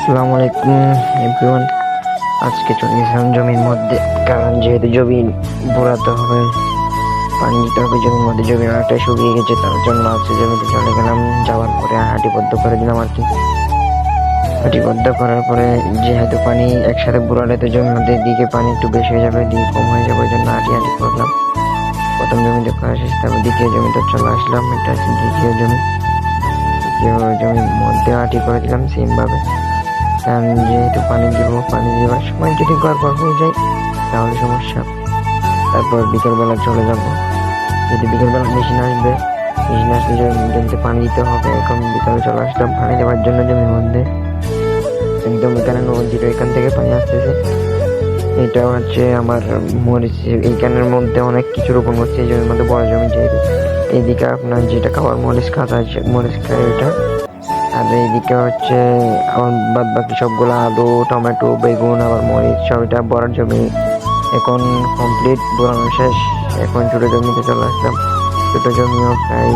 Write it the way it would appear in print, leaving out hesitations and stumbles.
আসসালামু আলাইকুম এভরিওয়ান। আজকে চলে গেছিলাম জমির মধ্যে, কারণ যেহেতু জমি বোরাতে হবে, পানি দিতে হবে জমির মধ্যে। জমি অনেকটা শুকিয়ে গেছে, তার জন্য আজকে জমিতে চলে গেলাম। যাওয়ার পরে হাঁটিবদ্ধ করে দিলাম আর কি। হাঁটিবদ্ধ করার পরে যেহেতু পানি একসাথে বোরালে তো জমির মধ্যে দিকে পানি একটু বেশি হয়ে যাবে, দিকে কম হয়ে যাবে, ওই জন্য হাঁটি হাঁটি করলাম। প্রথম জমিতে করা শেষ, তারপর দ্বিতীয় জমিতে চলে আসলাম। এটা হচ্ছে দ্বিতীয় জমি। দ্বিতীয় জমির মধ্যে হাঁটি করে দিলাম সেম ভাবে, কারণ যেহেতু পানি দেওয়ার সময় যদি গড়বড় হয়ে যায় তাহলে সমস্যা। তারপর বিকেলবেলা চলে যাব, যদি বিকেলবেলা মেশিন আসবে, মেশিন আসলে জমিতে পানি দিতে হবে। এখন বিকালে চলে আসলাম পানি দেওয়ার জন্য জমির মধ্যে। একদম এখানে নদীর এখান থেকে পানি আসতেছে। এটা হচ্ছে আমার মরিচ, এইখানের মধ্যে অনেক কিছু রোপণ করছে এই জমির মধ্যে, বড় জমি যেহেতু। এইদিকে আপনার যেটা খাবার মরিচ কাঁচা মরিচ খায় ওইটা, আর এইদিকে হচ্ছে আমার বাদ বাকি সবগুলো আলু, টমেটো, বেগুন, আবার মরিচ, সব এটা বড় জমি। এখন কমপ্লিট বোরানো শেষ, এখন ছোট জমিতে চলে আসলাম। ছোট জমিও প্রায়